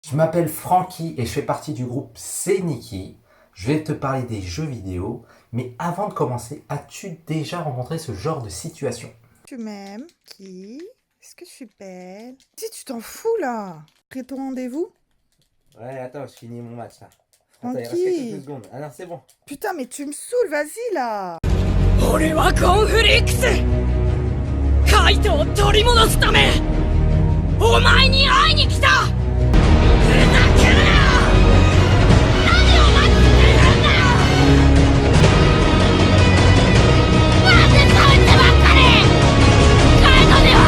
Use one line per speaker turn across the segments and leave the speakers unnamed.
Je m'appelle Francky et je fais partie du groupe C'est Niki. Je vais te parler des jeux vidéo, mais avant de commencer, as-tu déjà rencontré ce genre de situation?
Tu m'aimes? Qui? Est-ce que je suis belle? Si tu t'en fous là! Pris ton rendez-vous?
Ouais, attends, je finis mon match là. Attends, il reste quelques
Francky!
secondes. Ah non, c'est bon.
Putain, mais tu me saoules, vas-y là!
俺はコンフリックスカイトを取り戻すためお前に会いに来たふざけるな何を待っているんだよなんでそいつばっかりカイトには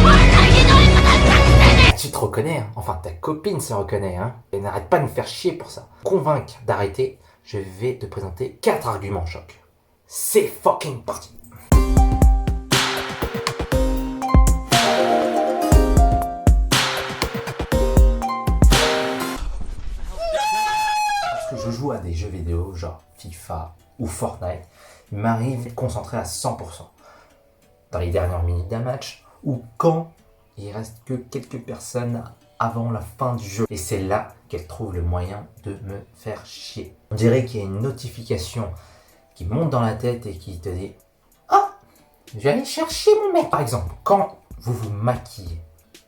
あんなひどいことしたくせに
Tu te reconnais, hein? Enfin, ta copine se reconnaît, hein? Et n'arrête pas de me faire chier pour ça. Convaincre d'arrêter, je vais te présenter 4 arguments choc. C'est fucking parti! Lorsque je joue à des jeux vidéo, genre FIFA ou Fortnite, il m'arrive d'être concentré à 100%. Dans les dernières minutes d'un match, ou quand il reste que quelques personnes avant la fin du jeu. Et c'est là qu'elle trouve le moyen de me faire chier. On dirait qu'il y a une notification qui monte dans la tête et qui te dit « Oh, je vais aller chercher mon mec !» Par exemple, quand vous vous maquillez,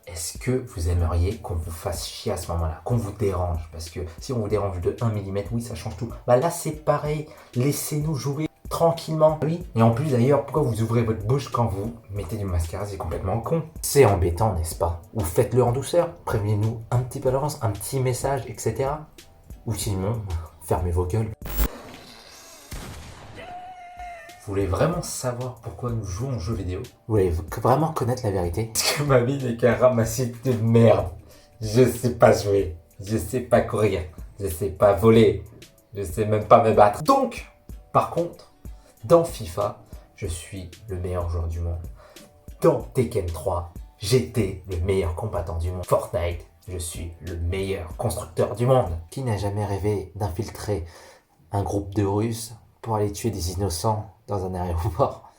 est-ce que vous aimeriez qu'on vous fasse chier à ce moment-là, qu'on vous dérange? Parce que si on vous dérange de 1 mm, oui, ça change tout. Bah là, c'est pareil. Laissez-nous jouer tranquillement. Oui. Et en plus, d'ailleurs, pourquoi vous ouvrez votre bouche quand vous mettez du mascara? C'est complètement con. C'est embêtant, n'est-ce pas? Ou faites-le en douceur. Prévenez-nous un petit peu à l'avance, un petit message, etc. Ou sinon, fermez vos gueules. Vous voulez vraiment savoir pourquoi nous jouons aux jeux vidéo? Vous voulez vraiment connaître la vérité? Parce que ma vie n'est qu'un ramassis de merde. Je sais pas jouer, je sais pas courir, je sais pas voler, je sais même pas me battre. Donc, par contre, dans FIFA, je suis le meilleur joueur du monde. Dans Tekken 3, j'étais le meilleur combattant du monde. Fortnite, je suis le meilleur constructeur du monde. Qui n'a jamais rêvé d'infiltrer un groupe de Russes pour aller tuer des innocents dans un aéroport?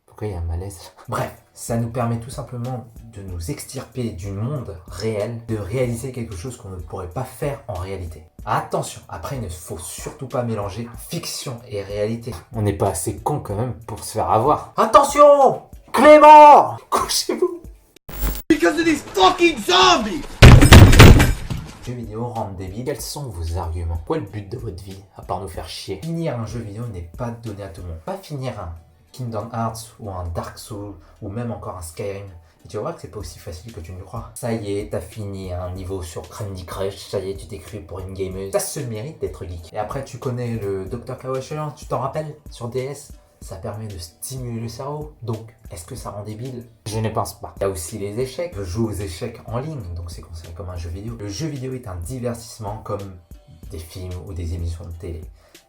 Pourquoi il y a un malaise? Bref, ça nous permet tout simplement de nous extirper du monde réel, de réaliser quelque chose qu'on ne pourrait pas faire en réalité. Attention, après il ne faut surtout pas mélanger fiction et réalité. On n'est pas assez con quand même pour se faire avoir. Attention! Clément! Couchez-vous!
Because of these fucking zombies!
Jeux vidéo rendent débile. Quels sont vos arguments? Quoi est le but de votre vie, à part nous faire chier? Finir un jeu vidéo n'est pas donné à tout le monde. Pas finir un Kingdom Hearts ou un Dark Souls ou même encore un Skyrim. Et tu vas voir que c'est pas aussi facile que tu ne le crois. Ça y est, t'as fini un niveau sur Candy Crush, ça y est, tu t'es cru pour une gameuse. Ça se mérite d'être geek. Et après, tu connais le Dr. Kawasher, tu t'en rappelles? Sur DS, ça permet de stimuler le cerveau. Donc, est-ce que ça rend débile? Je ne pense pas. Il y a aussi les échecs. Je joue aux échecs en ligne, donc c'est considéré comme un jeu vidéo. Le jeu vidéo est un divertissement comme des films ou des émissions de télé.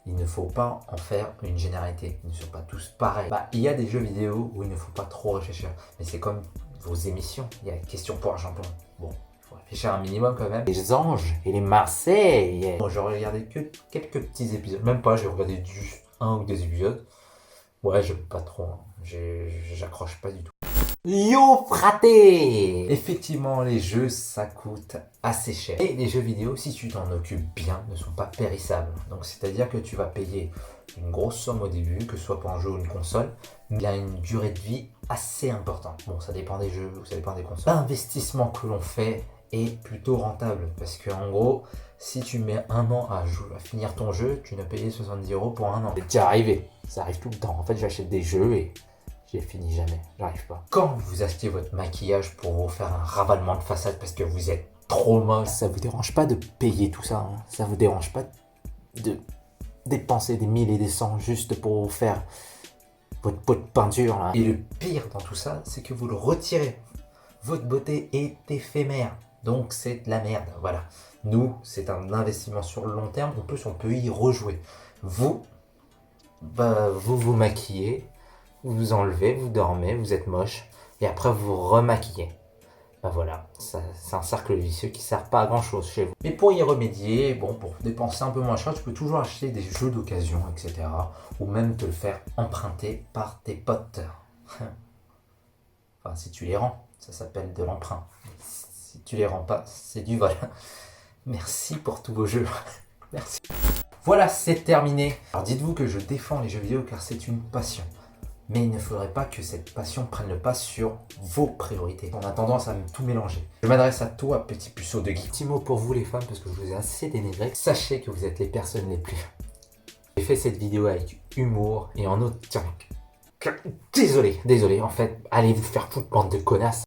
Il ne faut pas en faire une généralité. Ils ne sont pas tous pareils. Il y a des jeux vidéo où il ne faut pas trop réfléchir. Mais c'est comme vos émissions. Il y a question pour un champion. Bon, il faut réfléchir un minimum quand même. Les Anges et les Marseilles. Bon, j'ai regardé que quelques petits épisodes. Même pas, j'ai regardé juste 1 ou 2 épisodes. Ouais, j'aime pas trop. Hein. J'accroche pas du tout. Yo fraté! Effectivement, les jeux, ça coûte assez cher. Et les jeux vidéo, si tu t'en occupes bien, ne sont pas périssables. Donc, c'est-à-dire que tu vas payer une grosse somme au début, que ce soit pour un jeu ou une console, mais il y a une durée de vie assez importante. Bon, ça dépend des jeux, ça dépend des consoles. L'investissement que l'on fait est plutôt rentable. Parce que en gros, si tu mets 1 an à finir ton jeu, tu n'as payé 70 € pour 1 an. C'est déjà arrivé. Ça arrive tout le temps. En fait, j'achète des jeux et j'ai fini jamais, j'arrive pas. Quand vous achetez votre maquillage pour vous faire un ravalement de façade parce que vous êtes trop moche, ça vous dérange pas de payer tout ça, hein? Ça vous dérange pas de dépenser des 1000 et des 100 juste pour vous faire votre pot de peinture là. Et le pire dans tout ça, c'est que vous le retirez. Votre beauté est éphémère, donc c'est de la merde, voilà. Nous, c'est un investissement sur le long terme, en plus on peut y rejouer. Vous, vous vous maquillez, vous vous enlevez, vous dormez, vous êtes moche, et après vous remaquillez. Voilà, c'est un cercle vicieux qui ne sert pas à grand chose chez vous. Mais pour y remédier, bon, pour dépenser un peu moins cher, tu peux toujours acheter des jeux d'occasion, etc. Ou même te le faire emprunter par tes potes. Enfin, si tu les rends, ça s'appelle de l'emprunt. tu les rends pas, c'est du vol. Merci pour tous vos jeux. Merci. Voilà, c'est terminé. Alors dites-vous que je défends les jeux vidéo car c'est une passion. Mais il ne faudrait pas que cette passion prenne le pas sur vos priorités. On a tendance à tout mélanger. Je m'adresse à toi, petit puceau de geek. Petit mot pour vous les femmes, parce que je vous ai assez dénigré. Sachez que vous êtes les personnes les plus... J'ai fait cette vidéo avec humour et en autre... Tiens, désolé, en fait, allez vous faire foutre, bande de connasses.